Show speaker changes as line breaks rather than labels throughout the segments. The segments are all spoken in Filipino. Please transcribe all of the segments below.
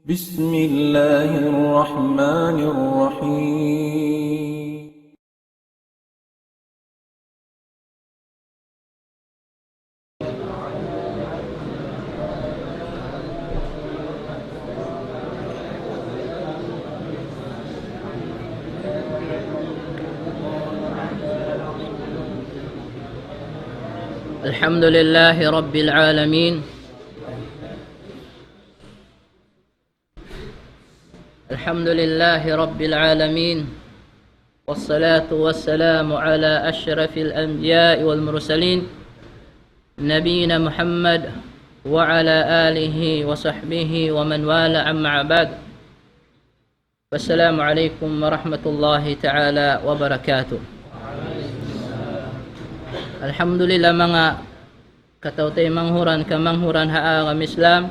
بسم الله الرحمن الرحيم.
الحمد لله رب العالمين. الحمد لله رب العالمين، والصلاة والسلام على أشرف الأنبياء والمرسلين نبينا محمد وعلى آله وصحبه ومن والاه، أما بعد. فالسلام عليكم ورحمة الله تعالى وبركاته. Alhamdulillah mga katautay manghuran kamanghuran haagam Islam.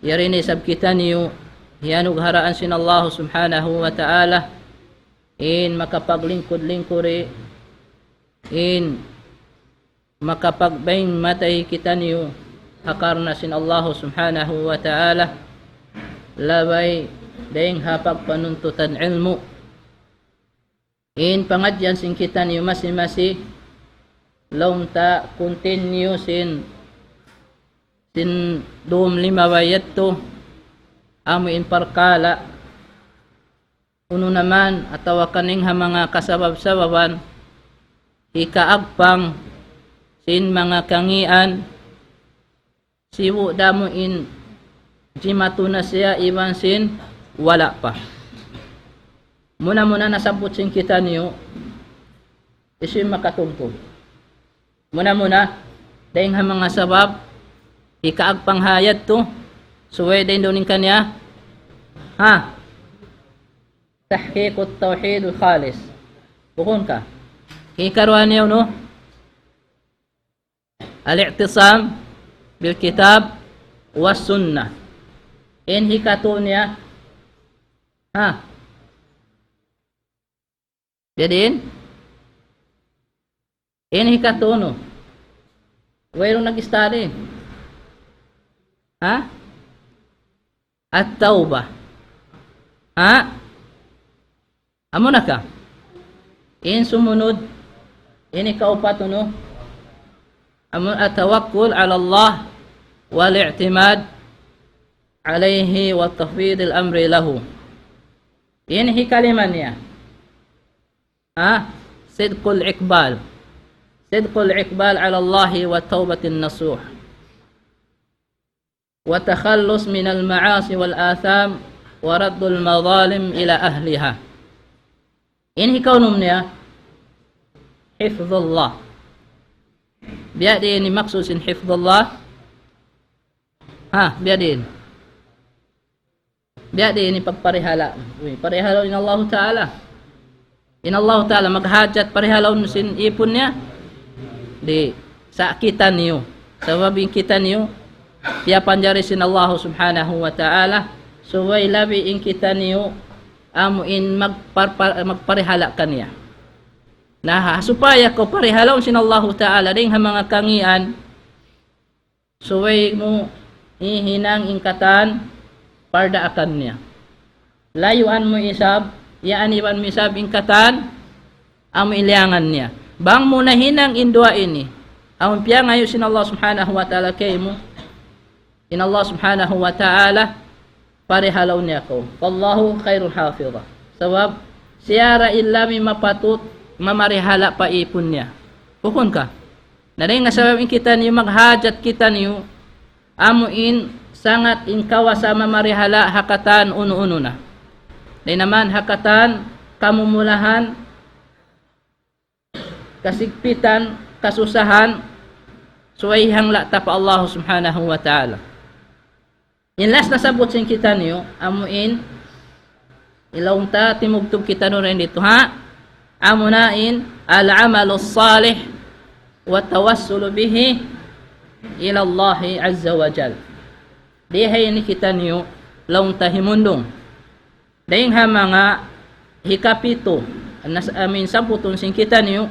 Yari ni sabkitan niyo hiyanug haraan sin Allah subhanahu wa ta'ala in makapaglingkod-lingkuri in makapagbaing matay kita niyo hakarna sin Allah subhanahu wa ta'ala labay daing hapag panuntutan ilmu in pangadyan sin kita niyo masi-masi launta continue sin dum lima bayat to amo in parkala uno naman atawa kaning ha mga kasabab-sababan ikaagpang sin mga kangian siwu damo in jimatu na siya iwan sin wala pa muna nasabot sin kita niyo isin makatugtog muna dahil ha mga sabab ikaagpang hayat to suway din doon kanya tahqiq at-tauhid al-khalis bukon ka ikaruan niyo no al-i'tisam bil kitab was sunnah in hikato niya Jadiin in hikato no wayro nag-study at-taubah amo na ka in sumunod in ikaupat no amo at-tawakkul ala Allah wal i'timad alayhi wa tafwid al-amri lahu in hikaliman niya sidqul iqbal ala Allah wa tawbatin nasuh وتخلص من المعاصي والآثام ورد المظالم إلى أهلها إنه كونهم حفظ الله بيادين مقصوص حفظ الله بيادين pagparihala parihalaw in Allah Ta'ala maghajat parihalaw sin ipon niya di sa kita niyo sababing kita niyo tiya panjari sin Allah subhanahu wa ta'ala suway labi in kita niyo amo in magparihala kaniya supaya ko parihalaw sin Allah ta'ala ding ha mga kangian suway mo ihinang ingkatan parda akan niya layuan mo isab iwan mo isab ingkatan amo iliangan niya bang mo na hinang indua ini amon piya ngayon sin Allah subhanahu wa ta'ala kay mo in Allah subhanahu wa ta'ala parihalaw niya ko wallahu khairul hafidha sabab siyara illa mi mapatut mamarihala pa ipon niya bukon ka na rin nga sabab in kita niyo maghajat kita niyo amo in sangat in kawasa mamarihala hakatan uno na dahil naman hakatan kamumulahan kasigpitan kasusahan suway hangla ta pa Allah subhanahu wa ta'ala in last nasabot sin kita niyo amo in ilawng ta timugtog kita no rin dito amo na in al-amalu salih wa tawassul bihi ila Allah azza wa jal dihay ni kita niyo lawng ta himundong dahing ha mga hikapito amin samputon sin kita niyo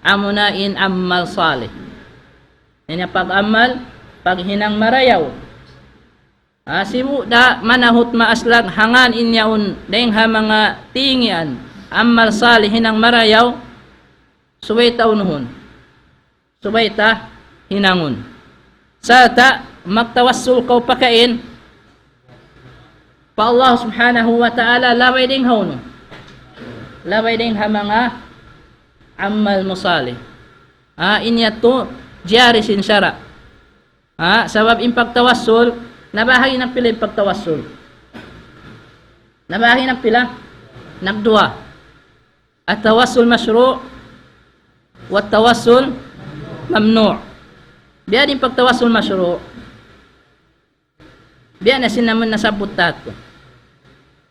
amo na in amal salih Yan pag-amal, pag hinang marayaw. Sibu da manahut maaslag hangan inyaon deng ha mga tingian amal salih hinang marayaw suwaita unuhon suwaita hinangon sata magtawassul kau pakain pa Allah subhanahu wa ta'ala laway ding hauno laway ding ha mga amal musalih inya to jari sin syara sabab impagtawassul nabahagi ng pila yung pagtawassul. Nabahagi ng pila? Nagdua. At tawassul masyru' at tawassul mamnu'. Biya din pagtawassul masyru'. Biya na sinamon na sabot tato.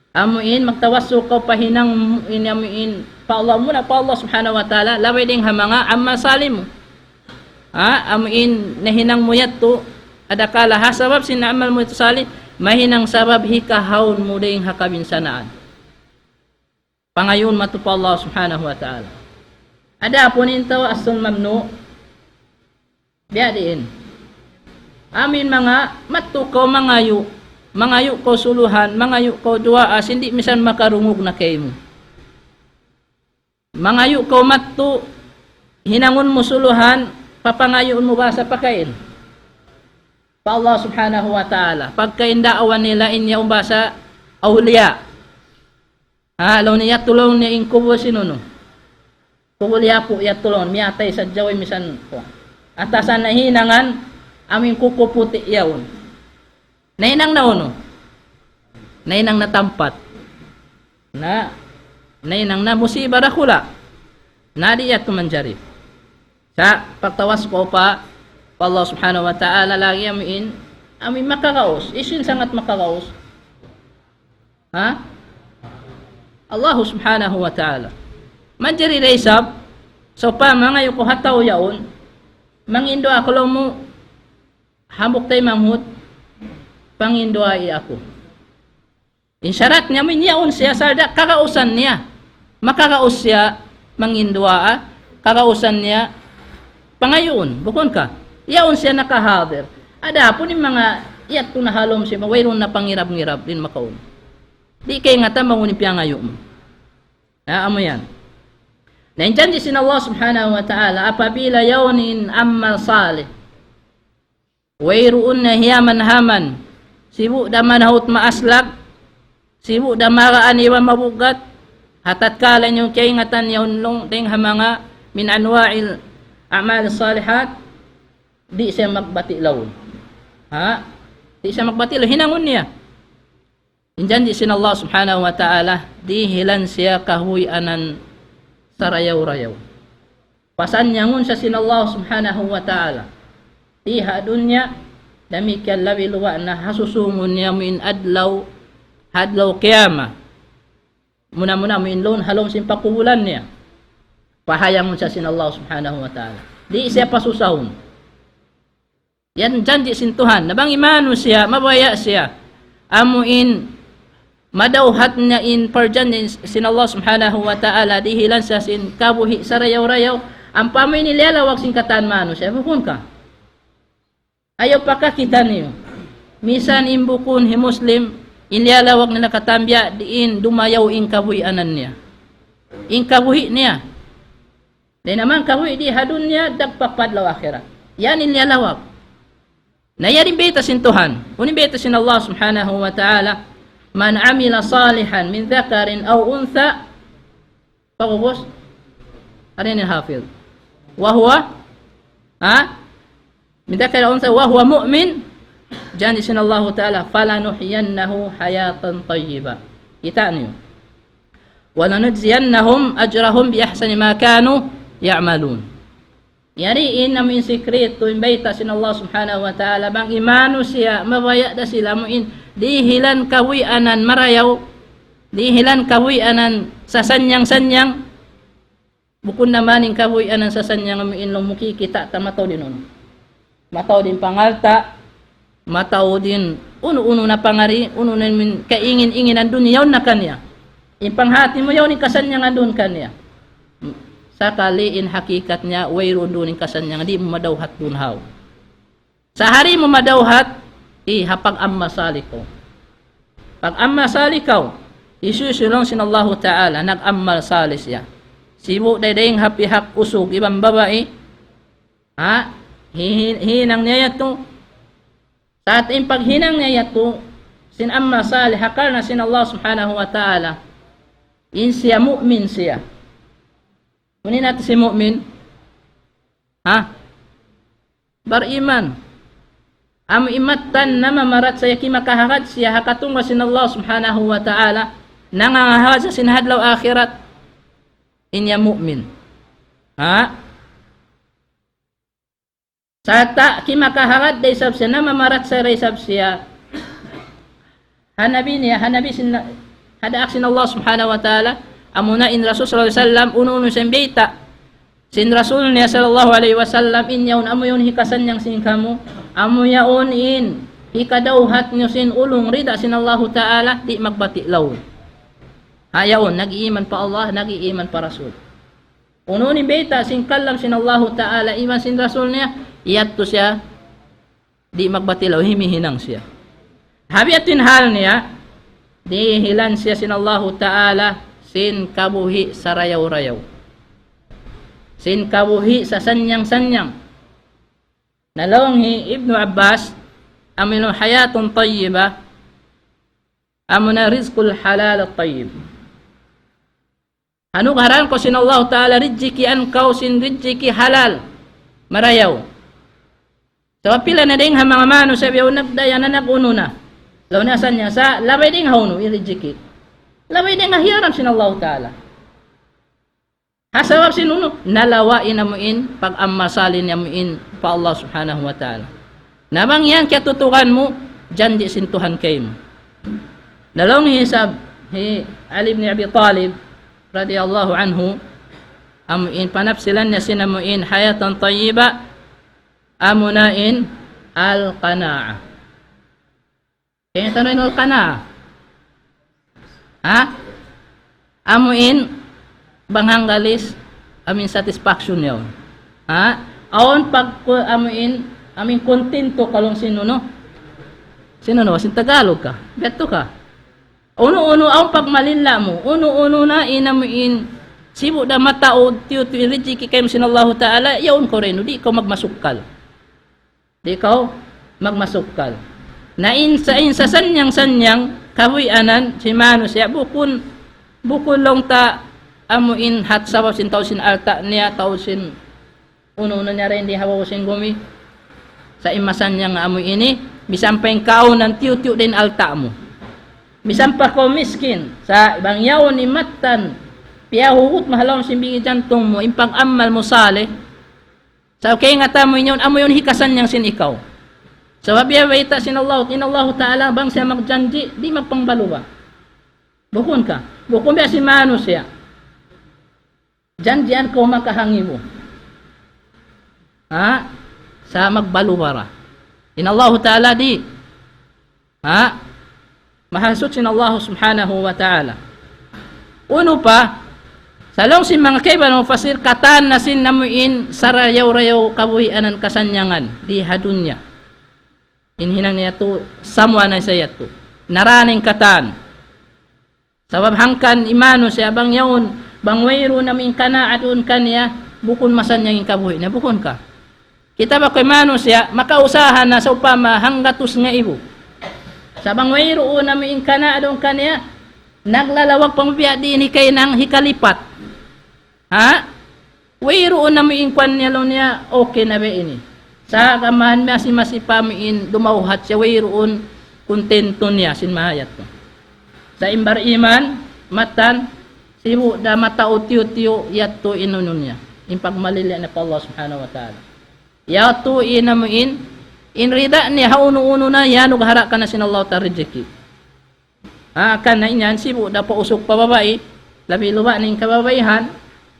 Amuin, magtawassul ka pahinang inamuin pa Allah muna, pa Allah subhanahu wa ta'ala, laway ding hamanga amma salim mo. Amuin, nahinang mo yato, adakala ha sabab sinamal mo ito sali mahinang sabab hikahawon mo ding hakabinsanaan pangayon matupa Allah subhanahu wa ta'ala ada pun intaw asul mamnu biya diin amin mga matukaw mangayo ko suluhan mangayo ko duaas hindi misan makarungog na kayo mo mangayo ko matu hinangon mo suluhan papangayon mo ba sa pakain pa Allah subhanahu wa ta'ala pagkaindaawan nila inya umbasa awliya law niya tulong niya inkubo sinuno kubuliya po iya tulong miyatay sa jaway misan po atasan na hinangan aming kukuputi yaon nainang nauno nainang natampat nainang na musiba rakula nadiyat tumanjari sa pagtawas ko pa Allah subhanahu wa ta'ala lagi amin makakaos isin sangat makakaos Allah subhanahu wa ta'ala manjari reisab so pa mga yuko hataw yaon mangindo ako lang mo hamok tayo mamhut pangindo ay ako insyarat niya min yaon siya sarda kakausan niya makakaos siya mangindo kakausan niya pangayon bukon ka yaon siya nakahadir. Ada po ni mga iyat to nahalom siya, mawayron na pangirab-ngirab din makaon. Di kay nga ta mangunip yang ayo mo. Amo yan. Nainjan di sin Allah subhanahu wa ta'ala, apabila yawnin amal salih, wayroon na hiyaman haman, sibu da manahut maaslag, sibu da maraan iwan mabugat, hatat kalan yung kaingatan yawn long ding hamanga min anwa'il a'mal salihat, di siya magbati lawon. Di siya magbati lawon. Hinangon niya. Injan di sin Allah subhanahu wa ta'ala, di hilan siya kahuyanan sa rayaw-rayaw. Pasan niya ngun sa sin Allah subhanahu wa ta'ala. Di hadun niya, damikian labi luwa na hasusungon niya min adlaw, hadlaw kiyama. Muna-muna min lon halom sin pakubulan niya. Pahayang ngun sa sin Allah subhanahu wa ta'ala. Di siya pasusahon. Yan dyan di sintuhan. Nabang imano siya, mabaya siya. Amuin, madawhat niya in parjan sin Allah subhanahu wa ta'ala, dihilan sa sin kabuhi sa rayaw-rayaw. Ang pamoy nilalawag sin kataan mano siya. Bukun ka. Ayaw pa kakita niyo. Misan imbukun hi Muslim, inilalawag na nakatambya, diin dumayaw in kabuhi anan niya. In kabuhi niya. Dahil naman kabuhi di hadun niya, dagpapadlaw akhirat. Yan inilalawag. Na yarin beta sin Tuhan. Unin beta sin Allah subhanahu wa ta'ala. Man amila salihan min dhakarin aw untha. Pagubos. Arin yung hafil. Wahuwa. Min dhakarin aw untha. Wahuwa mu'min. Diyan sin Allah ta'ala. Falanuhiyannahu hayatan tayyiba. Kita niyo. Walanujziyannahum ajrahum bi ahsani ma kanu ya'malun. Yariin namin sikreto imbayta sin Allah subhanahu wa ta'ala bang imano siya mabaya da sila mo in dihilan kawianan marayaw dihilan kawianan sa sanyang-sanyang bukod naman in kawianan sa sanyang mo in lumukikita ta mataw din uno mataw din pangalta mataw din uno-uno na pangari uno na min kaingin-ingin andun yaw na kanya ipanghati mo yaw ni kasanyang andun kanya sakali in hakikat niya wayron dunin kasan niya di mo madawhat dunhaw sa hari mo madawhat hapag amma salikaw. Pag amma salikaw, isusulong sin Allah Ta'ala, nag-ammal salis siya. Sibu daydaing hapihak usog, ibang babae, hinang niya yato. Sa ating paghinang niya yato, sin amma salih, hakal na sin Allah Subhanahu wa Ta'ala, in siya, mu'min siya. Kunin natin si mu'min, bariman. Am imatan na mamarat sa yaki makahagad siya, hakatunga sin Allah Subhanahu wa Ta'ala, nangangahagad sa sinhadlaw akhirat, inya mu'min. Sata kimakahagad day sab siya, na mamarat sa ray sab siya, hanabi sin hadaak sin Allah Subhanahu wa Ta'ala, amuna in Rasul sallallahu alaihi wasallam uno sin beita sin Rasul niya sallallahu alaihi wasallam inyaun amo yun hikasan niyang sin kamu, amo yaon in hikadawhat nyo sin ulong rida sin Allah Ta'ala, di magbatilaw. Hayaon, nag-iiman pa Allah, nag-iiman pa Rasul. Uno ni beita sin kalam sin Allah Ta'ala, iman sin Rasul niya, iyat to siya, di magbatilaw, himihinang siya. Habiatin hal niya, di hilan siya sin Allah Ta'ala, sin kabuhi sa rayaw-rayaw. Sin kabuhi sa sanyang-sanyang. Nalawang Ibnu Abbas, amino hayatun tayyiba, amuna rizqul halal at tayyib. Hanugaran ko sin Allah Ta'ala, rijiki ankaw sin rijiki halal, marayaw. So pila na ding mga mano sa biyaw nagdaya na naguno na. Law nasan niya sa labay ding hauno irijiki. Labay ding hahiram sin Allah Ta'ala. Hasawab sinuno nalawain amuin pag ammasalin amuin pa Allah Subhanahu wa Ta'ala. Namang yan kaya tutukan mo dyan di sintuhan kayo mo. Dalawang hisab Ali ibn Abi Talib radiyallahu anhu, amuin panapsilan niya sinamuin hayatan tayyiba, amunain al-qana'a. Kaya tanong al-qana'a, amuin banghanggalis, amin satisfaction yun. Aon pag amuin, amin kontento kalong sino no? Sino no? Sin Tagalog ka? Beto ka? Uno-uno ang pagmalinla mo, uno-uno na inamuin, sibo da mataod, tiyo-tiyo, rijiki kayo sin Allah Ta'ala, yaon ko rin, di ko magmasukal. Di ko magmasukal. Na sa sanyang-sanyang, kahuyanan, si Mano siya, bukun long ta, amuin hat sabaw sin tao sin alta niya, tao sin, uno-uno niya rin, di hawaw sin gumi, sa imasan niya nga amuin ini, bisampay kao ng tiyo-tiyo din alta mo. Misampa ko miskin sa ibang yaon ni matan piyahuhut mahalaw simbingi jantong mo impang amal mo sale sa okay nga tamo inyon amo yon hikasan niyang sin ikaw sa wabiya waita sin Allah Ta'ala bang siya magjanji di magpangbaluwa bukon biya si Mano siya janjian ko makahangi mo sa magbaluwara in Allah Ta'ala di mahasot sin Allah Subhanahu wa Ta'ala. Uno pa, salong sin mga kaiban mo fasir katan na sin namuin sarayaw-rayaw kabuhianan kasanyangan di hadunya. Inhinang niya to, samwa na siya to. Naraning katan. Sabab hangkan imano siya bang yaon, bang wayro namin kana adun kanya, bukon masanyang kabuhi na bukon ka. Kita ba kay mano siya, makausahan na sa upama hanggatus nga ibo. Sabang wayroon namin kana adong kanya, naglalawag pang biya din kay nang hikalipat. Wayroon namin kwan niya lang niya, okay na ba ini. Sa kamahan masi-masi pamiin, dumauhat siya, wayroon kontento niya, sinmahayat ko. Sa imbar iman, matan, sibu da matao tiyo-tiyo, yato inunon niya. Impagmalili na pa Allah Subhanahu wa Ta'ala. Yato inamuin, inrida ni hauno-uno na yanog hara ka na sin Allah ta rijeki. Kan na inyan sibu da pa usok pa babae, labi luba ning kababaihan,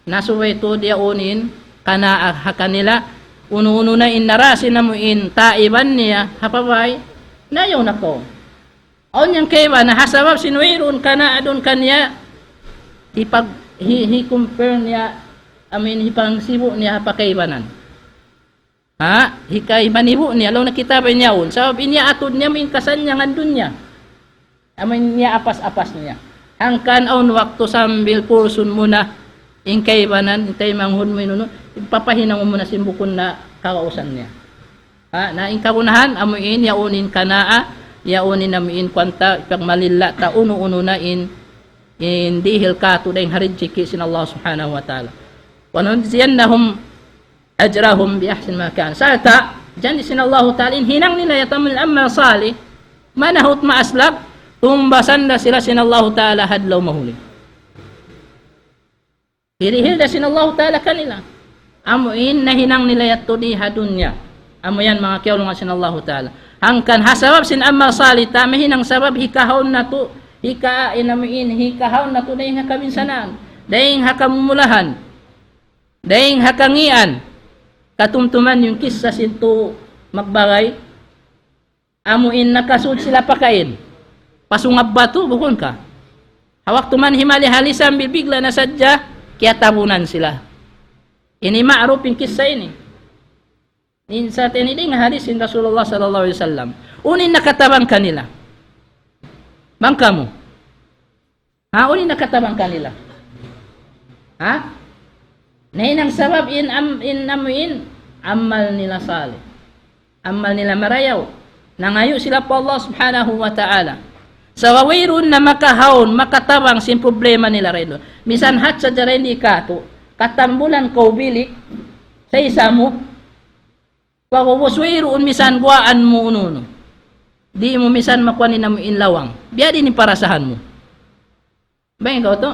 nasuway to dia unin kana kanila uno-uno na inarasin na mo in taiban niya hapabay nayaw nako. On yang kayba na hasabab sinwayron kana adon kanya ipag hi compare niya hipang sibu niya hapakaybanan. Hikay manibo niya, law nakita ba niya un. Sabab inya atod niya, may kasan niya ngandun niya. Amin niya apas-apas niya. Hangkan aun waktu sambil kursun muna, ingkay banan, intay manghun mo inuno, ipapahinang mo muna simbukon na kakausan niya. Na ingkabunahan, amuin, yaunin kanaa, yaunin namin kwanta, ipagmalila, ta uno-uno na in dihil kato dahil harid chiki sin Allah subhanahu wa ta'ala. Wanunziyannahum ajrahum bi ahsin ma kan. Salta jan sin Allah ta'ala hinang nila yatamul amma salih manahut maaslab tumbasan da sila sin Allah ta'ala hadlaw mahuli. Hirihil da sin Allah ta'ala kanila. Amuin na hinang nila yato di hadunya. Amo yan mga kiyawlong sin Allah ta'ala. Hangkan hasabab sin amma salih ta mahinang sabab hikahon na to hikahon na to dahil hakabinsanan dahil hakamumulahan dahil hakangian katumtuman yung kisa sinto magbagay amuin nakasud sila pakain pasungab bato bukon ka hawak tuman himali halisan bibigla na sadya kaya tabunan sila ini ma'ruf yung kisa ini sa tiniding hadis in Rasulullah sallallahu alaihi wasallam unin nakatabang kanila bangka mo unin nakatabang kanila nahinang sabab amuin amal nila salih amal nila marayaw nangayo sila po Allah subhanahu wa ta'ala sa wawirun na makahawon makatabang sin problema nila rin misan hat sa jaray ni kato katambulan ko bilik sa isa mo pagwawaswiroon misan guwaan mo ununo di mo misan makuanin na mo inlawang biya din parasahan mo ba ikaw to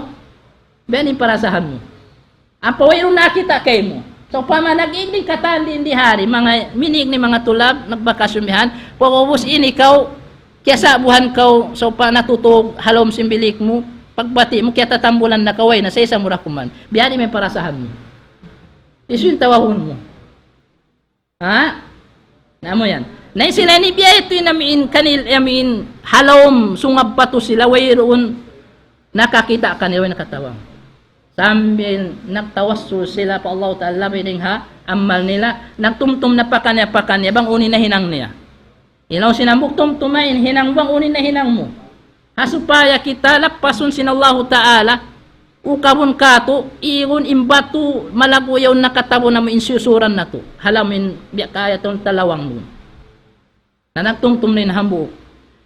biya din parasahan mo ang pawirong nakita kay mo. So, pamanag-igning katandi hindi hari, mga minig ni mga tulab, nagbakasumihan, pagubos ikaw, kaya sa buhan kaw, so pa natutog, halom simbilik mo, pagbati mo, kaya tatambulan na kaway, na sa isang murakuman. Biyani may parasahan mo. Iso yung tawahon mo. Namo yan. Na sila ni biya ito yung namin kanil, yamin, halom, sungab pa to sila, wayroon, nakakita kanila, nakatawang. Sambil nagtawassul sila pa Allah Ta'ala bining amal nila nagtumtum na pakanya bang unin na hinang niya ilaw sinambuk tumtumain hinang bang unin na hinang mo hasupaya kita lapasun sin Allah Ta'ala ukabun kato iyon imbatu malaguyaw nakatabo na mo insusuran na to halamin biya kaya tong talawang mo na nagtumtum na inahambuk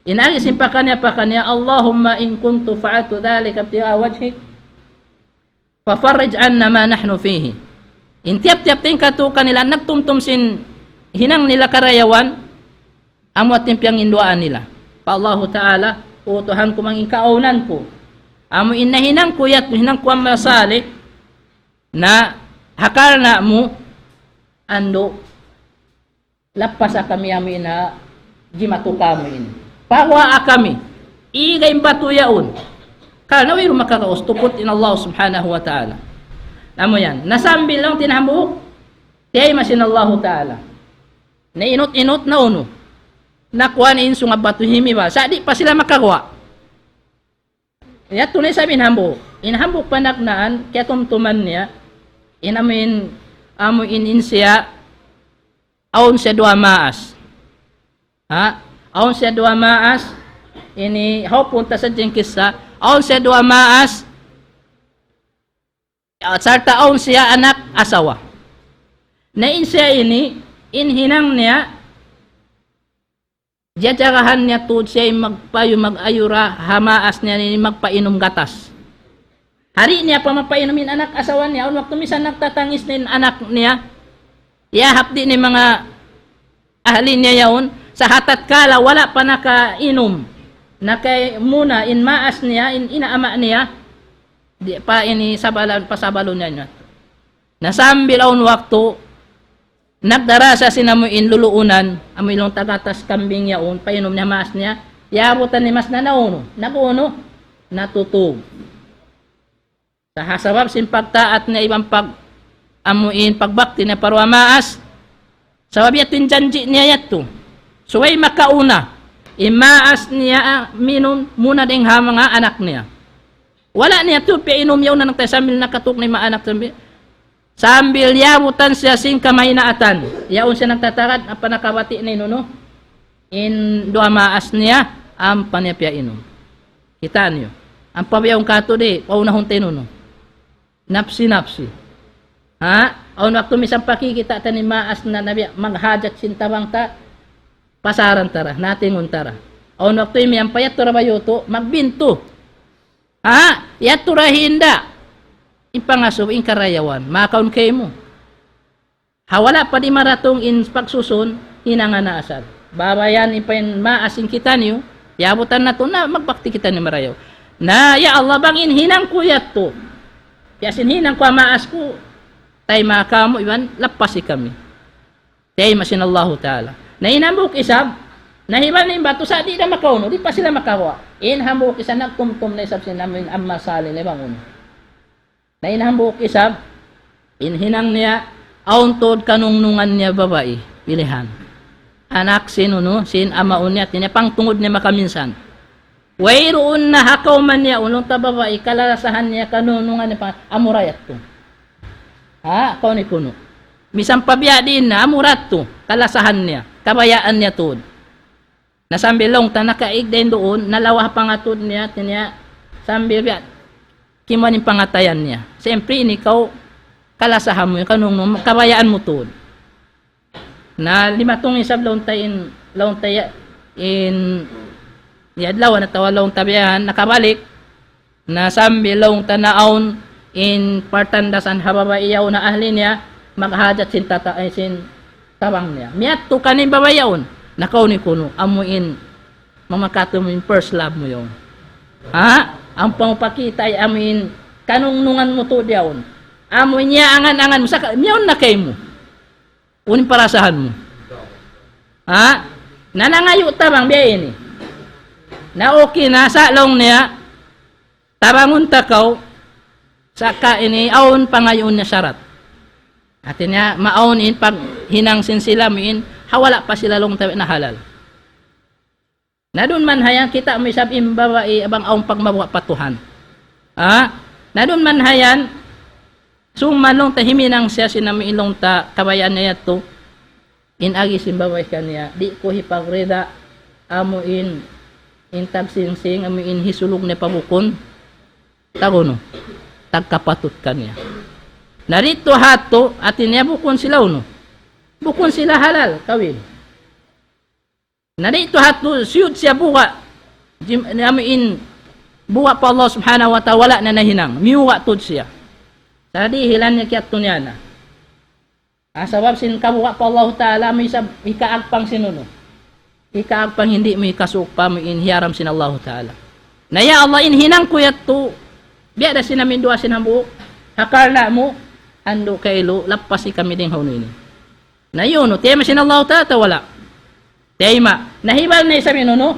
inalisin pakanya Allahumma in kuntu fa'atu dhalika bti'a wajhik fafarij anna ma nahnu fihi. Intiap-tiap ting katukan nila nagtumtum sin hinang nila karayawan amot timpiang induaan nila. Pa Allah Ta'ala utuhan ko mang ikaunan ko. Amo inahinang ko yat hinang ko ang masali na hakal na mo ando lapas kami amin na gimatu kami ini. Pawa kami igay batu yaun. Kalau wiro makakaustupot in Allah subhanahu wa ta'ala. Namo yan. Nasambil lang tinahambuk. Tiyay masin Allah ta'ala. Na inot-inot na uno. Nakuha ni inso nga batuhimi ba. Sa di pa sila makagawa. Kaya tunay sabi inahambuk. Inahambuk panaknaan. Kaya tumtuman niya. Inamin amuin siya. Aun siya dua maas. Aun siya dua maas. Ini how punta sa jengkisa. Aun siya dua maas, sarta aun siya anak asawa. Na siya ini, inhinang niya, jajarahan niya to siya magpayo mag-ayura, hamaas niya ni magpainom gatas. Hari niya pa mapainumin anak asawa niya, aun waktu misan nagtatangis ni anak niya, yahap di ni mga ahli niya yaon, sa hatat kala wala pa nakainom. Na kay muna in maas niya in inaama niya di pa ini sabalan pasabalo niya nasambil aun waktu nagdarasa sinamuin luluunan amilong tagatas kambing yaon painom niya maas niya yabutan ni mas na nauno naguno natutog sa hasabab sin pagtaat na ibang pag amuin pagbakti na parwa maas sabab yatin janji niya yato suway makauna imaas niya minum muna ding mga anak niya. Wala niya to piinom yaw na nagtasamil nakatuk ni mga anak sambil. Sambil yabutan siya sin kamay na atan. Yaon siya nagtatarad, ang panakawati na inuno. In doa maas niya, ang panipya inom. Kita niyo. Ang pabiyong kato di, paunahon tayo nuno. Napsi-napsi. Ha? Aun waktu misang pakikita ta ni maas na nabi, maghajat sin tabang ta, pasaran tara, natin untara. Aun waktu imi ang payat tura bayuto, magbinto. Ha? Yat tura hinda. Ipangaso, in karayawan, makaun kayo mo. Hawala pa di maratong in pagsusun, hinanga na asal. Babayan ipain maasin kita niyo, yabutan na to na magbakti kita ni marayaw. Na, ya Allah, bangin hinang kuyat to. Yasin hinang kwa maas ko, tay makamo, iwan, lapasi kami. Tay masin Allah Ta'ala. Na inambuk isab, nahiban na yung bato sa di na makauno, di pa sila makawa. Inhambuk isab, nagtumtum na isab sinamin ang masali na bangun. Na inhambuk isab, inhinang niya, auntod kanungnungan niya babae, pilihan. Anak sinuno, sin amaun niya, tinya pangtungod niya makaminsan. Wayroon na hakaw man niya, unong tababae, kalalasahan niya, kanunungan niya, amurayat to. Ha? Kau ni kuno. Misang pabiya din na, amurat to, kalasahan niya, kabayaan niya to. Nasambilong, tanakaig din doon, nalawah pangatod niya, tinya, sambil kimanin pangatayan niya. Siyempre, ikaw, kalasahan mo, kanunungan, kabayaan mo to. Na limatong isab laon tayo in yadlaw na tawalong tabihan nakabalik na sambi laong tanaon in partandasan hababa iyaw na ahli niya maghajat sin tata ay sin tabang niya miat to kanin babayaon nakaw ni kuno amuin mamakato mo in first love mo yon ha ang pangpakita ay amin kanunungan mo to diyaon amoy niya angan-angan mo sa miyaon na kay mo unin parasahan mo. Ha? Nanangayo tabang biya ini. Na okay na sa long niya, tabangon takaw, saka ini aon pangayon niya syarat. Atin niya, maon in pag hinangsin sila mo in, hawala pa sila long tabi na halal. Na doon man hayan, kita mo isab imbabae abang aong pagmabuha patuhan. Ha? Na doon man hayan, sumanong tahiminang siya sinami ilong ta kabayan niya to inagi simbaway kaniya di ko hipagreda amo in tabsingsing amo in hisulog na pabukon tagono tagkapatot kaniya narito hato atin niya bukon sila uno bukon sila halal kawin narito hato siyud siya buka amo in buka pa Allah subhanahu wa ta'ala wala na nahinang miuwa tod siya. Tadi hilan niya kiyat niya na. Sabab sin kabuka pa Allah Ta'ala may ikaagpang sinuno. Ikaagpang hindi mo ikasukpa mo inhiyaram sin Allah Ta'ala. Na ya Allah inhinang kuyat to. Biya da sinamin dua sinambuok. Hakarla mo. Ando kailo. Lapasi kami ding hauno ini. Na yun no. Tema sin Allah Ta'ala wala. Tema. Nahibal na isa minuno.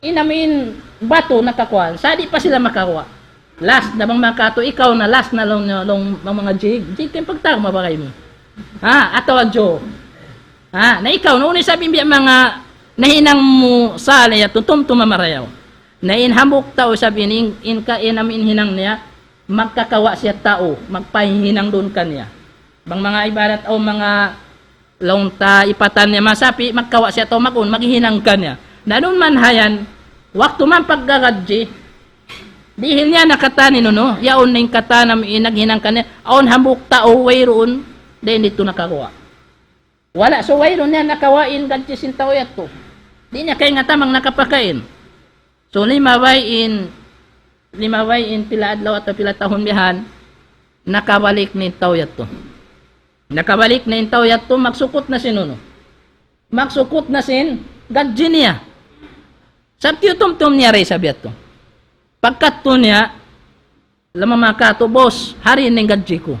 Inamin bato nakakuan. Sadi pa sila makakuha. Last na bang makato, ikaw na last na long mga jig. Jig kayong pagtao, mabakay mo. Ha? Ato ang Joe. Ha? Na ikaw, noon sabi biya mga nahinang mo sa alaya, tutumtum mamarayaw. Na inhamok tao sabi, inamin hinang niya, magkakawa siya tao, magpahinang doon kanya. Bang mga ibarat o mga longta ipatan niya, masapi, magkawa siya tao, maghinang kanya. Na doon man hayan, waktu man paggagadji, dihil niya nakatani no, yaon na yung katana inaghinang kanya, aon hambuk tao, wayroon, dahil dito nakakuha. Wala, so wayroon niya nakawain, gadjisin tao yato. Di niya kaya nga tamang nakapakain. So limaway in pila adlaw at pila tahon bihan, nakabalik ni tao yato. Nakabalik na yung tao yato, magsukot na sin no. Magsukot na sin, gadji niya. Sabti utum-tum niya rin sabi yato. Pagkat to niya, lamamakato, boss, hari ng gadji ko.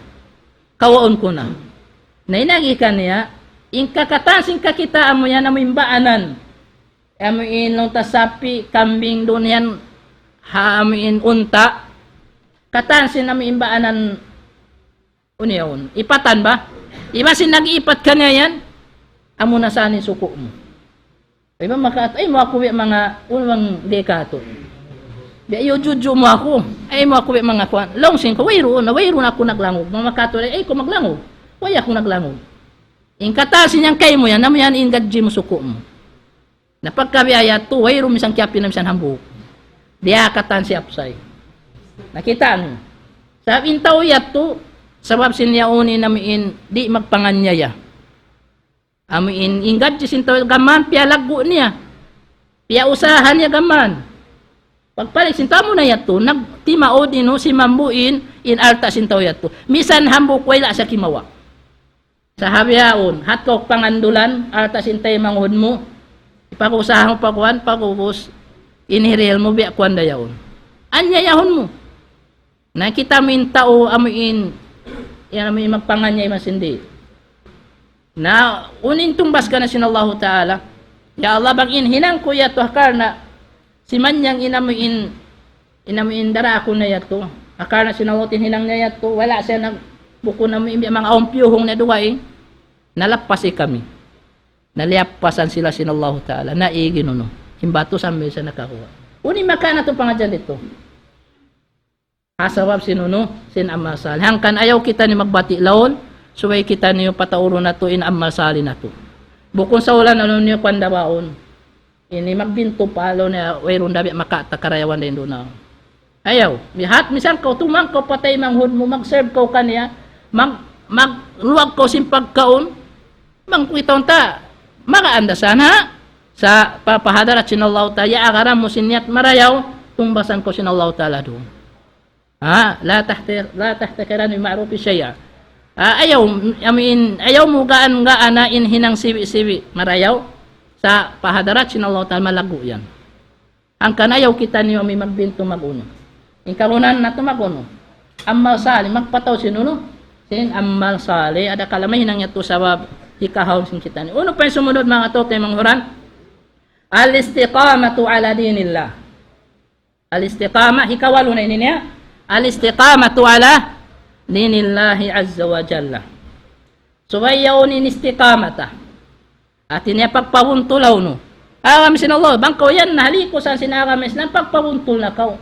Kawaon ko na. Nainagi ka niya, in kakatansing kakita mo yan, amo imbaanan. Amo in long tasapi, kambing doon yan, amo in unta. Katansin amo imbaanan, uniyon. Ipatan ba? Iba sin nag-ipat ka niya yan, amo na saan suko mo. Iba makato, ay mga kuwi mga unang dekato. Biya juju mo ako. Ay mo ako mga kuan. Longsin ko wayro na ako naglangog. Mga makatulay ay ko maglangog. Way ako naglangog. Ingkatasin yang kay mo yan, namo yan ingadji mo suko mo. Napagkabiyaya to, wayro misang kyapi na misang hambuk. Diakatan si Apsay. Nakita mo. Sabi intaw yat to, sabab sinyauni namiin di magpanganyaya. Amin ingadji sintaw gaman pialago niya. Piya usahan niya gaman. Pagpalik sinta mo na yato, nagtimaod ino si mambuin in alta sintaw yato. Misan hambuk wala sa kimawa. Sa habiyaon, hatkok pangandulan, alta sintay manghud mo. Ipakusahan mo pakuan, pakubos, inhiril mo biya kuan dayaon. Anyayahon mo. Nakita mo yung tao, amuin, yan amuin magpanganyay masindi. Na unin tumbas ka na sinallahu ta'ala. Ya Allah, bang inhinang ko yato hakar na si manyang inamuin dara ako na yato. Akar na sinawotin hinang na yato. Wala siya nang buko na mga aumpiyuhong na duwaing. Nalapasi kami. Naliapasan sila sinallahu ta'ala. Naigin no. Himbato sa mga sa nakakuha. Uni maka na itong pangadyan dito. Hasawab sinuno, sin amasal. Hangkan ayaw kita ni magbati laon. Suway kita niyo patauro na to in amasali na to. Bukon sa ulan ano niyo pandabaon. Ini magbinto palo na wayron dabi makatakarayawan din doon na. Ayaw, mihat misan ko tumang ko patay manghud mo mag-serve ko kaniya, magluwag ko simpag kaon, mangkuitaw ta, makaanda sana sa papahadarat sinallahu ta'ala, agaram mo sinyat marayaw, tumbasan ko sinallahu ta'ala doon. La tahtakiran yung ma'rufi siya. Ayaw mo gaan na inhinang siwi-siwi marayaw, sa pahadarat sinallahu ta'ala malago yan. Ang kanayaw kita niyo may magbinto maguno. Ingkarunan na ito maguno. Amal sali, magpataw sinuno. Sin amal sali, ada kalamay nang yato sa hikahaw sin kita niyo. Uno pa yung sumunod mga to, tayo manghuran. Al-istiqamatu ala dinillah. Al-istiqama, hikawalo na ini niya. Al-istiqamatu ala dinillahi azza wa jalla. Suwayaw ni istiqamata. At niya pagpabuntulaw no. Agam sinallah, bangkaw yan, nahaliko sa sinagamis ng pagpabuntul na kaw.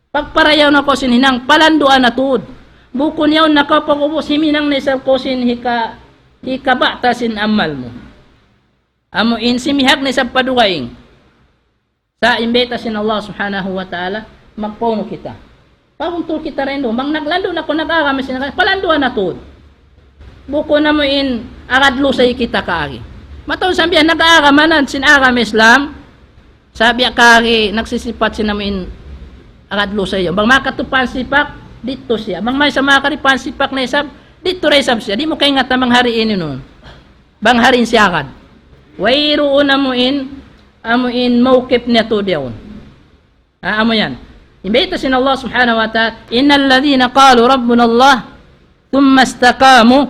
Pagparayaw na ko sinhinang, palanduan na tuod. Bukon yaw na kaw pagubos, himinang na isang ko sin hikabata sin amal mo. Amo in simihag na isang padugaing. Sa imbeta sin Allah subhanahu wa ta'ala, magpuno kita. Pabuntul kita rin doon. Mang naglando na ko nag-agamis, palanduan na tuod. Bukon na mo in aradlo sa kita kaagi. Matawag sabi yan, nag-aaramanan sinagam Islam, sabi kari, nagsisipat sinamin akadlo sa iyo. Bang makatupan sipak, dito siya. Bang may sa makaripan sipak na isab, dito resab siya. Di mo kayo nga tamang hariin nun. Bang harin siya akad. Wayroon amuin mawkip niya to diyon. Amo yan. Imbita sin Allah subhanahu wa ta'ala, innal ladhina qalu rabbuna Allah, thumma istaqamu,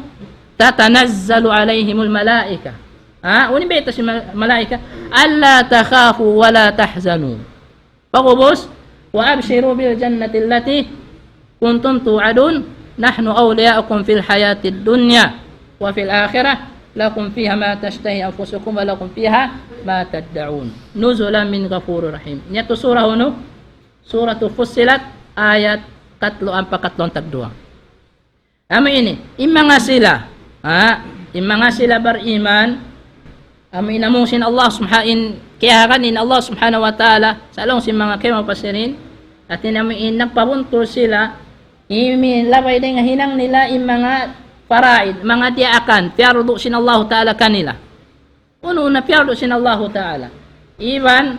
tatanazzalu alayhimul malaika. Unin ba ito si malaika? Alla takhafu wa la tahzanu. Pagubos, wa abshiru bil jannati allati kuntum tu'adun, nahnu awliya'ukum fil hayatid dunya wa fil akhirah lakum fiha ma tashtahi anfusukum wa lakum fiha ma tad'un. Nuzulan min ghafurur rahim. Nyato surah uno, suratu Fussilat ayat 3-4 Amo ini, imanga sila, imanga sila beriman. Amin namong sin Allah subhanahu kaya kanin Allah subhanahu wa ta'ala sa along sin mga kayo mapasirin at inamin nagpabunto sila labay din nga hinang nila yung mga paraid, mga diakan piardo sin Allah ta'ala kanila una piardo sin Allah ta'ala iban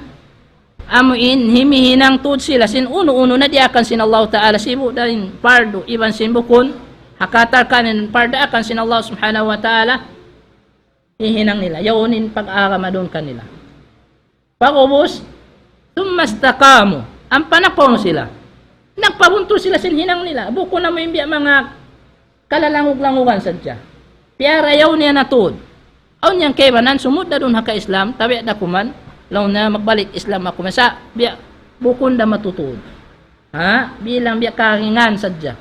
amuin himihinang tud sila sin uno na diakan sin Allah ta'ala sibu din pardo iban sin bukon hakatar kanin pardo akan sin Allah subhanahu wa ta'ala ihinang nila, yawunin pag-agama doon kanila. Pag-ubos, tumastakamu, ang panakpon sila. Nagpabunto sila sinhinang nila. Buko na mo yung mga kalalangog-langugan sadya. Piyara yaw niya natod. Aw niyang kaibanan, sumud na doon haka Islam, tabi na kuman, law na magbalik Islam ako. Masa, bukon na matutod. Bilang biya karingan sadya.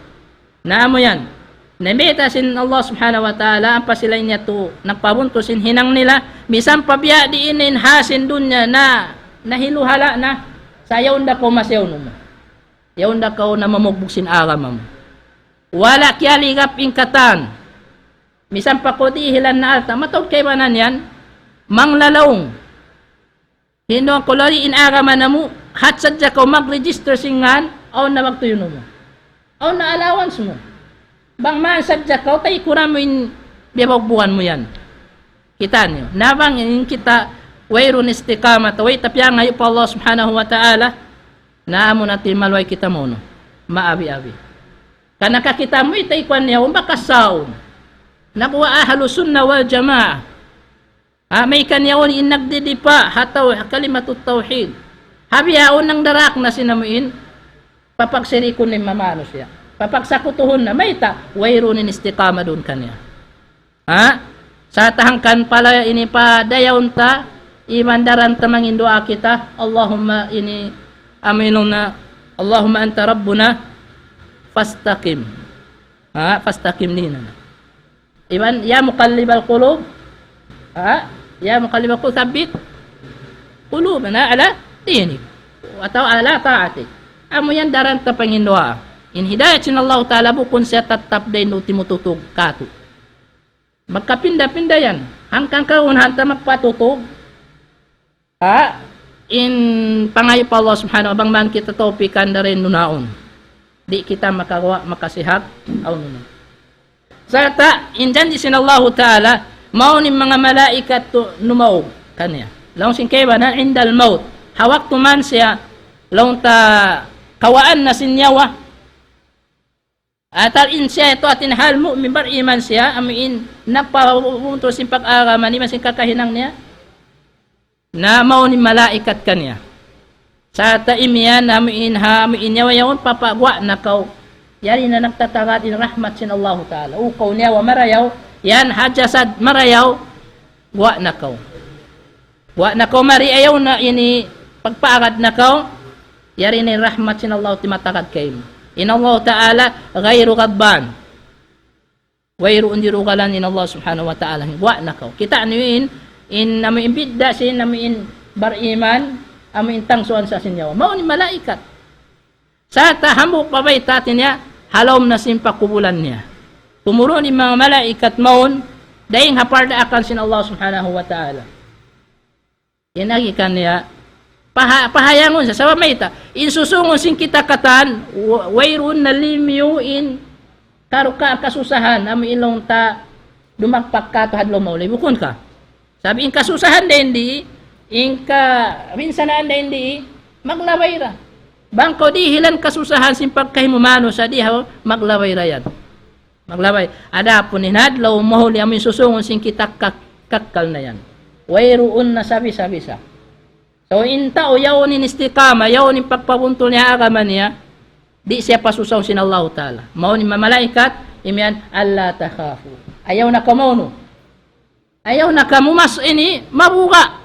Naamo yan. Nabita sin Allah subhanahu wa ta'ala ang pasilay niya to nagpabunto sin hinang nila bisan pabiya diinin hasin dunya na nahiluhala na Sa yaon da ko masayaw mo. Yaon da ko na mamugbugsin agama mo. Wala kialigap ingkatan. Misan pa ko di hilan na alta. Matawag kay manan yan. Manglalaong. Hino ang kulari inagama na mo. Hatsad siya ko mag-register singan. Aw na magtuyo mo. Aw na allowance mo. Bang maansad siya ko. Tay kura mo in bibagbuhan mo yan. Kita niyo. Nabang in kita wayrun istiqamat. Way tapya ngayon pa Allah subhanahu wa ta'ala. Naamo natin malway kita mo. No? Maabi-abi. Kanaka kita mo itay kwan niya. Umakasaon. Nakuha ahlus sunnah wal jamaah. May kanyaon in nagdidipa hataw kalimatut tauhid. Habiyaon ng darak na sinamuin papagsirikon ni mamano siya. Papagsakutuhon na may ta wayrunin istiqama doon kanya. Sa tahangkan pala ini pa dayaon ta imandaran ta mangindua kita. Allahumma ini aminuna Allahumma anta rabbuna fastaqim. Fastaqim lina. Iman, ya muqallibal qulub, ya muqallibal qulub, thabbit qulubana ala dinik atau ala ta'atik. Amo yan daran ta Panginoa. In hidayatin Allah Ta'ala bukon siya tatap day no timututog kato. Magkapinda-pinda yan. Hanggang kaunhan ta magpatutog. In pangayo pa Allah subhanahu wa ta'ala kita topikan na rin nunaon. Di kita makasihag aw nunaon. Sarta, indan di sinallahu ta'ala, maunin mga malaikat numaw kanya. Laong singkeba na indal maut. Hawak tuman siya, laong ta kawaan na sinyawa. Atal in siya ito atin hal mu'min bar iman siya, amin nagpapunto sin pag-araman, iman sin kakahinang niya. Na maunin malaikat kanya. Sarta imiyan, amin yawa yawan papagwa na kaw. Yari na nagtatagat in rahmat sin Allah Ta'ala. Ukaw niya wa marayaw. Yan hajasad marayaw. Wa na kaw. Wa na kaw mariayaw na ini pagpaagad na kaw. Yari na rahmat sin Allah timatagad kayo. In Allah Ta'ala gayru gadban. Wayru undiru kalan in Allah Subhanahu Wa Ta'ala. Wa na kaw. Kita niyo in namin bidda sin namin bariman amin tangsuan sa sinyawa. Mao ni malaikat. Sa tahamok pabay tatin niya, halom na simpakubulan niya. Tumuro ni mga malaikat maun, dahing haparda akan sin Allah subhanahu wa ta'ala. Inagikan niya, pahayangon sa sabamayta, insusungon sin kita katan, wayrun na limyo in karuka kasusahan, ami ilong ta dumagpak ka to hadlaw maulay, bukon ka. Sabi, in kasusahan din di, in ka minsanaan din di, maglaway ra. Bangko di hilan kasusahan sin pagkahimumano sa diha maglaway rayan. Maglaway. Ada po ni hadlaw mahuli amin susungon sin kita kakkal na yan. Wayruun na sabi-sabi sa. So in tao yaw ni istiqama, yaw ni pagpabuntol niya agama niya, di siya pasusaw sin Allah Ta'ala. Mao ni malaikat, imian Allah takhafu. Ayaw na kamono. Ayaw na kamumas ini mabuga.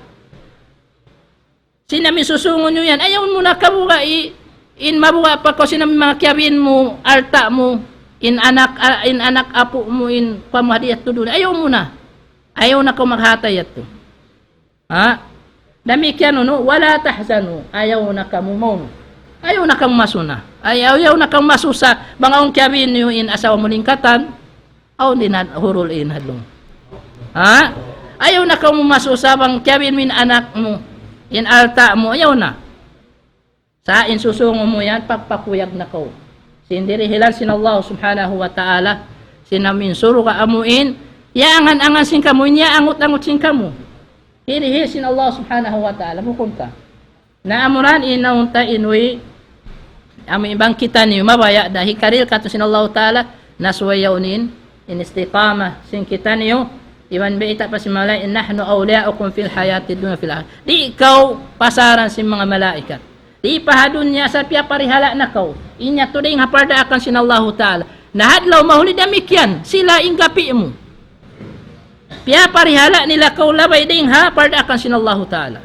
Sinami susungon nyo yan, ayaw mo na kabuga in mabuga pa ko sinami mga kiyabin mo, alta mo, in anak apo mo, in pamahadiyat to doon. Ayaw mo na. Ayaw na ko maghatay ato. Dami kaya no, wala tahzanu. Ayaw na kamumono. Ayaw na kang masuna. Ayaw na kang masusa. Bangaong kiyabin nyo in asawa mo lingkatan, aw din hurul in hadlong. Ayaw na kang masusa, bang kiyabin mo in anak mo, in alta mo, ayaw na. Sa insusungo mo yan, pagpakuyag na ko. Sindirihilan sin Allah subhanahu wa ta'ala, sinamin suru ka amuin, yaangan-angan sin kamuin, yaangot-angot sin kamu. Hirihil sin Allah subhanahu wa ta'ala, bukon ka. Naamuran inaunta inwi, amin ibang kita niyo, mabaya, dahil karil kato sin Allah ta'ala, naswayaw nin, in istiqama, sin kita niyo, iwan beita pa si malay, nahnu awliyaukum fil hayati dunya fil akhirah. Di ikaw pasaran si mga malaikat. Di pahadun niya sa piya parihala na kaw. Inya to ding haparda akan sin Allah Ta'ala. Nahadlaw mahuli damikyan, sila inggapi mo. Piya parihala nila kaw labay ding haparda akan sin Allah Ta'ala.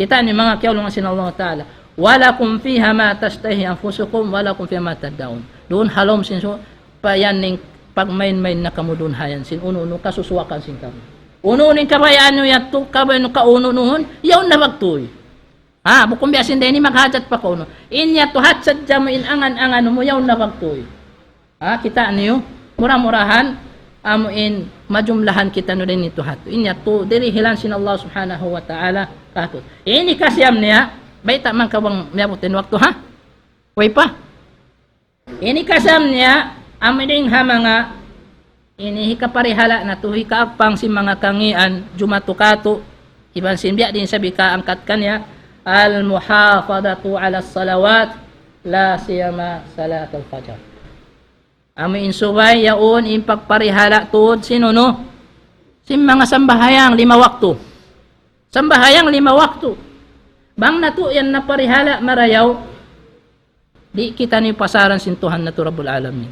Kita ni mga kiyawlong sin Allah Ta'ala. Walakum fiha ma tastahi anfusukum, walakum fiha ma taddaun. Doon halom sin so, payan ning pagmain-main na kamo doon hayan sin uno-uno kasusuwakan sin kamo. Uno ning kabayaan nyo yan to kabay no kauno noon, yaw na magtuy. Bukom biasin din ni maghajat pa ko no. Inya to hatsad jamo in angan-angan mo yaw na wagtoy. Kita niyo murah-murahan amo in majumlahan kita no din ito hato. Inya to diri hilan sin Allah subhanahu wa ta'ala kato. Ini kasyam niya baita man kawang miabutin waktu Way pa. Ini kasyam niya amo ding hamanga ini hikaparihala na to hikaapang si mga kangian jumatukato iban sinbiya din sabi ka angkat kanya al-muhafadatu ala salawat la siyama salat al-fajr. Amo insubay yaon in pagparihala tuod sino no? Sim mga sambahayang 5 waktu. Sambahayang 5 waktu. Bang nato yan na parihala marayaw di kita ni pasaran sintuhan na to Rabbul Alamin.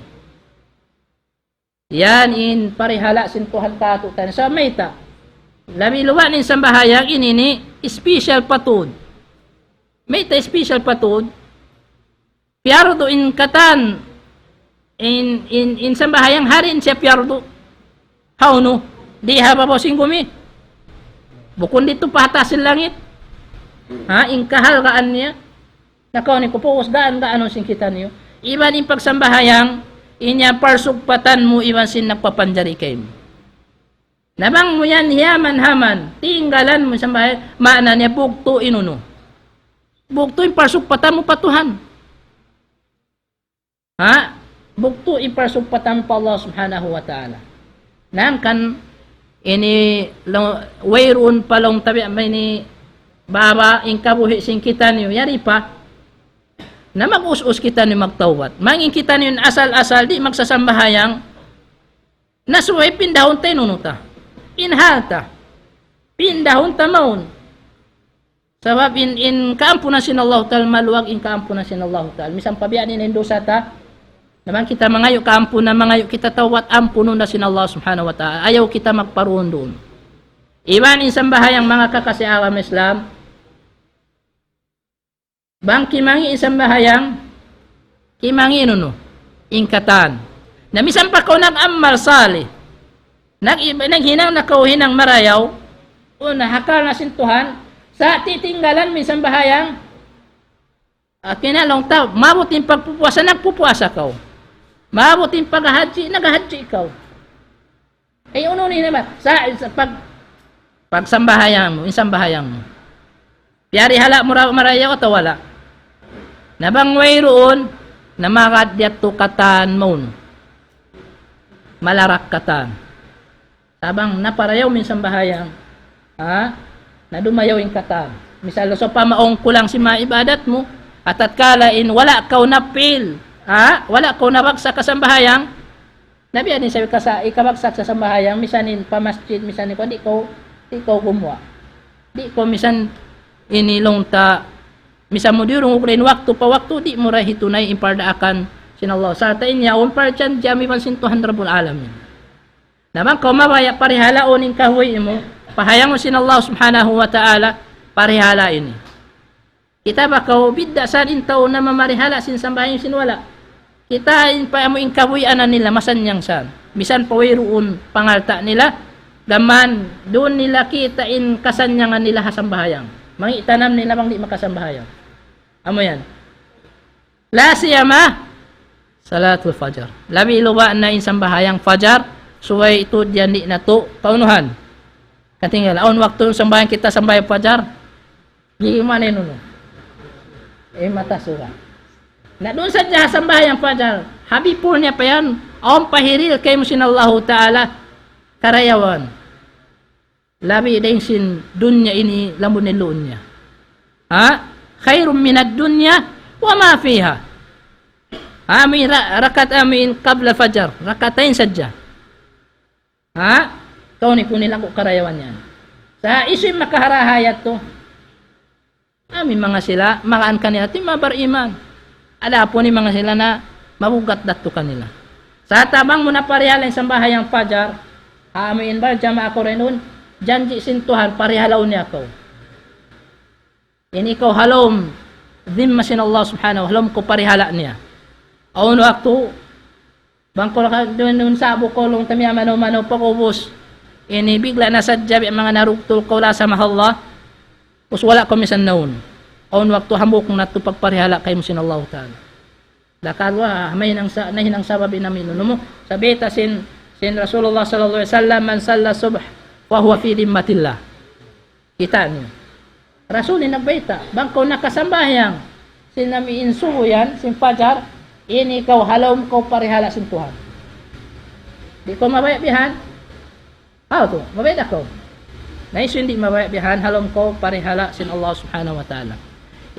Yan in parihala sintuhan kato tan sa mayta. Labi luwa nin sambahayang inini special patud. Mayta special patud. Piardo in katan in sambahayang harin siya piardo. How no? Di haba po singgumi. Bukon dito pahatasin langit. In kahalgaan niya. Nakaw ni kupukos daan-daan sing kita niyo. Iban in pagsambahayang inya parsugpatan mo iwan sin nagpapanjari kayo. Nabang mo yan hiyaman-haman, tinggalan mo sa bahay, maana niya bukto inuno. Bukto yung parsugpatan mo patuhan. Bukto yung parsugpatan mo pa Allah subhanahu wa ta'ala. Nang kan, ini, wayroon palong tabi, may ni, baba, in kabuhi sing kita niyo, yari pa, na mag-us-us kita niyo magtawat. Mangin kita niyo asal-asal, di magsasambahayang, nasuhay pindahon tayo nunuta. Inhalta. Pindahon tamaon. Sabab in kaampo na sin Allah ta'ala, maluwag in kaampo na sin Allah ta'ala. Misang pabiyaan in endosa ta, naman kita mangayo kaampo na mangayo kita tawat ampo nun na sin Allah subhanahu wa ta'ala. Ayaw kita magparoon doon. Iban in sambahayang mga kakasiawam Islam, bang kimangi in sambahayang, kimangi inuno, ingkatan. Na misang pa ko nag-ammal salih, naghinang nakauhinang marayaw, hakal na sintuhan, sa titinggalan minsan bahayang, kinalong tao, mabuting pagpupuasa, nagpupuasa ka. Mabuting paghahadji, naghahadji ikaw. Ununin naman, sa pagsambahayang mo, insambahayang mo. Piyari hala mo marayaw o wala. Nabangway roon, na makadyat to katan mo. Malarak katan. Tabang naparayaw minsan bahayang, na dumayaw yung katan. Misal, so pamaong kulang si mga ibadat mo, at kalain, wala kaw napil, wala kaw nabagsak ka sa bahayang, nabiyan din sabi ka sa ikabagsak sa sambahayang, misanin pamasjid, misanin ko, di ko gumawa. Di ko misan inilong ta, misan mo dirong ukrin waktu pa waktu, di mo rahitunay impardaakan sinallah. Sa tain niya, umpar dyan, jami pansintuhan Rabbul Alamin. Naman kung mabaya parihalaon in kahuy mo, pahayang mo sin Allah subhanahu wa ta'ala, parihala ini. Kita ba kau bidda sa din tao na mamarihala sin sambahin sin wala. Kita pa mo in kahuy anan nila, masanyang san. Bisan pawayroon pangalta nila, daman doon nila kita in kasanyangan nila hasambahayang. Mangitanam nila bang di makasambahayang. Amo yan. La siyama, salatul fajar. Labi luwa na in sambahayang fajar, suway ito diyan di na to kaunuhan. Katinggal aon waktu sambayan kita sambayang fajar. Gimana nuno? Mata surah. Na doon sa diya sambayang fajar, habipul niya pa yan. Aon pahiril kay mo sin Allah ta'ala karayawan. Labi din sin dunya ini lamun niluon niya. Khairum minad dunya wa ma fiha. Amin rakat amin qabla fajar. Rakatain sadya. Ito ni kunin lang ko karayawan yan. Sa isim makaharahayat to. Amin mga sila, makaan kanila, mabar iman. Ala po ni mga sila na mabugat dato kanila. Sa tabang mo na parihalain sa bahayang fajar, amin ba, jama ako rin nun, janji sintuhan, parihalaw niya ako. Ini ko halom, dhimma sin Allah subhanahu, halom ko parihala niya. Aun waktu, bangko doon sabo ko long tamya mano-mano pakubos. Ini bigla na sadya ang mga narugtol ko la sa Allah. Us wala ko misan noon. aun waktu hamok na to pagparihala kay mo sin Allah Ta'ala. Dakalwa may nang sa nahinang sabab inamin mo sabita sin Rasulullah sallallahu alaihi wasallam man salla subh wa huwa fi dimmatillah. Kita niyo. Rasulin nagbaita bangko nakasambayang sinami insuho yan sin fajar ini ikaw halom ko parihala sin Tuhan. Di ko mabayabihan. To, mabayad ako. Nais hindi mabayabihan halom ko parihala sin Allah subhanahu wa ta'ala.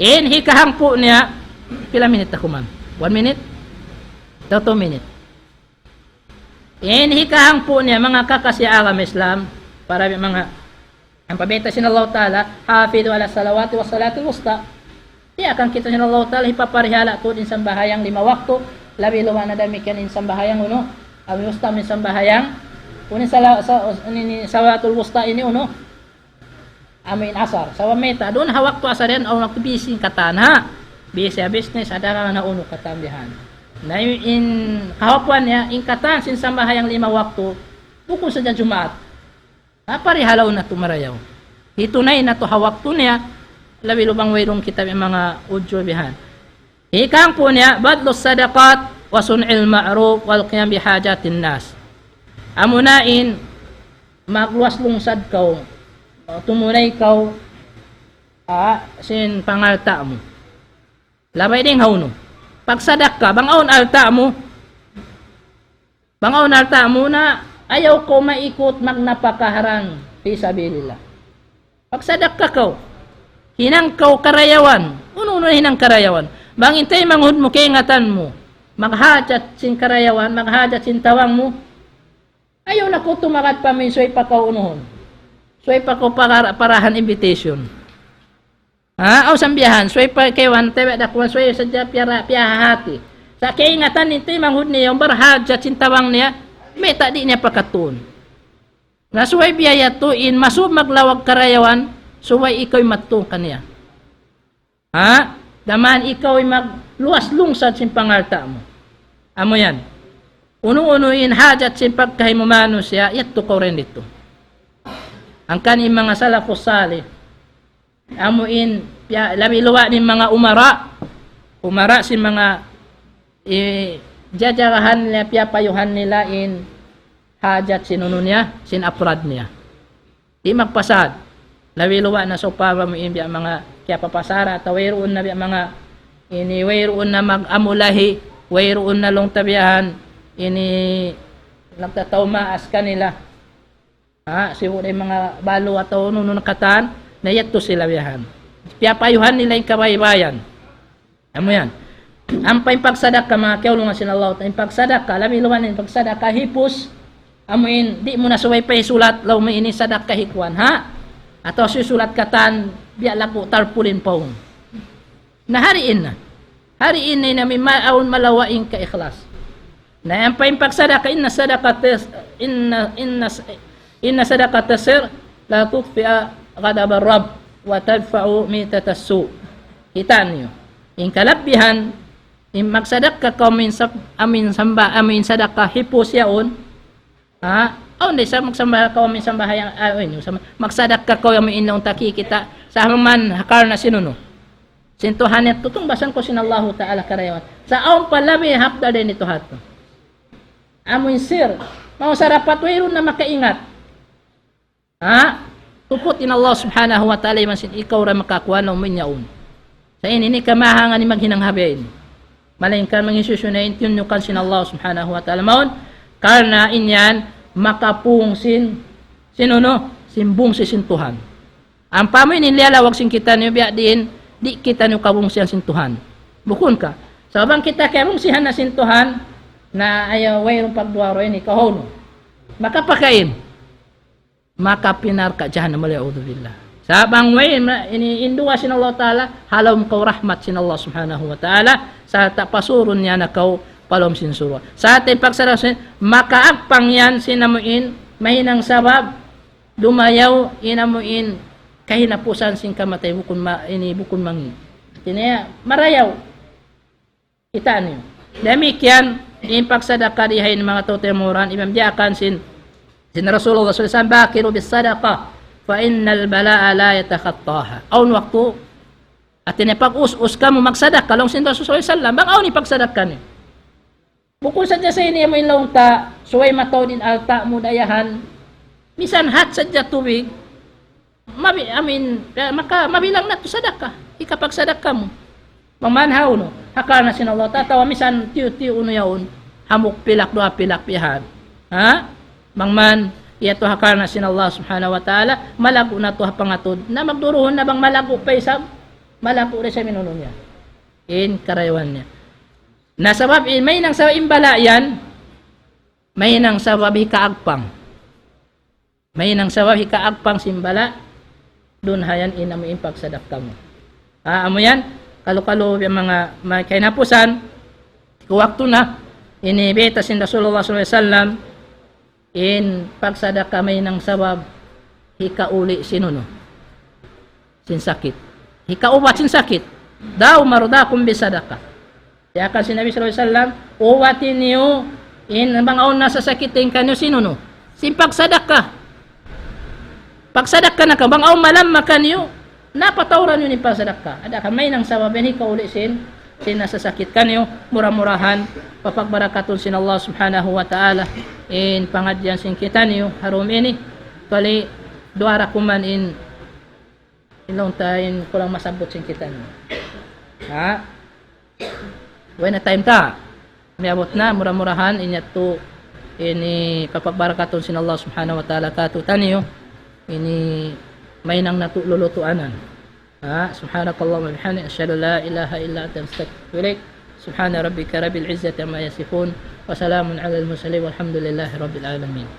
In hikahang po niya, pila minute ako man? 1 minute? 2 minute. In hikahang po niya, mga kakasya agam Islam, para mga, ang pabenta sin Allah ta'ala, hafidu ala salawati wa salatul wusta. Di akan kita sin Allah ta'ala, hipaparihala to din sambahayang 5 waktu, labi luwa na damikan in sambahayang uno, abi wusta min sambahayang, unin salatul wusta ini uno, amin asar. Sa meta doon hawak to asarin o waktu busy katana. Busy business ada ka na uno katambihan. Na in kahapuan niya in katan sin sambahayang 5 waktu buko sa Jumaat. Parihalaw na tumarayaw. Hitunay na to hawak to niya labi lubang wayrong kitab yung mga udyo bihan. Ikang po niya badlos sadaqat wa sun'il ma'ruf wal qiyam bihajatin nas. Amunain magluwas lungsad kaw tumunay kaw sin pangalta mo. Labay ding hauno. Pagsadak ka, bangaon alta mo. Bangaon alta mo na ayaw ko maikot magnapakaharang fi sabilillah. Pagsadak ka kaw, hinang kaw karayawan. Uno hinang karayawan. Bangintay manghud mo kay ngatan mo. Maghajat sin karayawan, maghajat sin tawang mo. Ayaw na ko tumakat pa min soy pa kaw unuhon. Soy pa ko parahan invitation. Aw sambihan, soy pa kay wan tebe dakwan soy sadya piyahati. Sa kay ingatan nito manghud niya yung barhajat sin tawang niya, may tadi niya pakatun. Na suway biyaya to in masub maglawag karayawan, suway ikaw mattung kaniya. Daman ikaw ay magluwas lungsad sin pangalta mo. Amo yan. Uno-unuin hajat sin pagkahimumano siya, yato ko rin dito. Ang kaning mga salafus salih, amuin, labi luwa ni mga umara sin mga jajarahan nila, piyapayuhan nila in hajat sinuno niya, sin aprad niya. Di magpasad. Labi luwa na so para mo biya mga piyapapasara, tawairoon na biya mga wairoon na mag-amulahi, wairoon na long tabiyahan, nagtatawmaas kanila. Siguro yung mga balo at nuno nakatan, na yato sila biyahan. Piyapayuhan nila yung kabaybayan. Amo yan. Ang pagsada ka, mga kiyaulungan sin Allah, ang pagsada ka, labi luwan yung pagsada ka, hipos, amuin, di mo na suway pa isulat, law may inisadak ka hikwan, Ato susulat katan, biya lapo, tarpulin pa Nahariin na. Hariin na namin maaon malawain ka ikhlas. Na ang pagsada ka, inna sadaqat sir, la tutfi'a ghadab ar-rabb wa tadfa'u mitat as-su. Kita niyo. In kalabihan, in magsadak ka amin sadaka hipos yaon. Hindi sa magsamba ka amin sambahayang magsadak ka ko amin inong taki kita sa man hakar na sinuno. Sintuhan at tutong basan ko sin Allah Ta'ala karayawan. Sa aon palabi hapda din ito hato. Amin sir, mau sarapat wayron na makaingat. Tupot in Allah subhanahu wa ta'ala masin ikaw ra makakuha ng minyaon. Sa ini kamahangan ni maghinang habain. Malain ka mangisusunayin tinunukan sin Allah subhanahu wa ta'ala maun karna inyan makapung simbung si sintuhan. Ang pamoy nilialawag sin kita niyo biya din di kita niyo kabung siyang sintuhan. Bukon ka. So bang kita kabung sihan na sintuhan na ayaw wayrong pagduwaro ini kahono. Makapakain. Maka pinar ka jahannam wa'udhu billah. Sabang way ini induwa sin Allah Ta'ala halom kau rahmat sin Allah subhanahu wa ta'ala sa tapasurun niya na kau palom sin surwa. Sa ating pagsarasin makaagpang yan sinamuin mahinang sabab dumayaw inamuin kahinapusan sin kamatay bukun mangi. Tinaya marayaw kita niyo. Demikian in pagsadaka dihain mga totemuran imam diakan sin Rasulullah SAW bakiru bis sadaqah fa innal balaa la yatakhattaha. Aun waktu At pag-us-us ka mo magsadak kalong sinto sallallahu alaihi wasallam, bang ni pagsadak ka ni. Bukod sa sa ini mo ilong ta, suway mataw din alta mo dayahan, misan hat sa tubig, mabilang na to sadaka. Ikapag sadaka mo. Mamanhaw no, haka na sinallah, tatawa misan tiyo-tiyo uno yaon, hamok pilak doa pilak pihan. Ha? Mangman, iyato haka na sinallah subhanahu wa ta'ala, malago na to pangatod, na magduruhon na bang malago pa isab, malago rin sa minuno niya. In karaywan niya. Nasabab, may nang sa imbala yan, may nang sabab hikaagpang. May nang sabab hikaagpang simbala, doon hayan ina mo impag sadaka mo. Amo yan, kalu-kalu yung mga kainapusan, kuwakto na, inibeta sin Rasulullah SAW, in pagsadaka may nang sabab, hikauli sinuno, sin sakit. Hikaubat sin sakit, daw marudakum bisadaka. Kaya kan si Nabi SAW, uwatin niyo, in mga nasa sakitin kanyo sinuno, sin pagsadaka. Pagsadaka na ka, bang malam makan niyo, napatawran yun yung pagsadaka. Ada ka may nang sababin, hikauli sin nasasakit kanyo, murah-murahan, papagbarakatun sin Allah subhanahu wa ta'ala, in pangadyan sin kita niyo, harum ini, kali duara kuman in ilong tayo kulang masabot sin kita niyo. Ha? When na time ta, niabot na, murah-murahan, inyat to, ini papagbarakatun sin Allah subhanahu wa ta'ala, katutan niyo, ini may nang natululutuanan. Subhanakallahumma bihamdika asyhadu la ilaha illa anta astaghfiruka wa ilaik. Subhana rabbika rabbil izzati amma yasifun wa salamun alal mursalin walhamdulillahi rabbil alamin.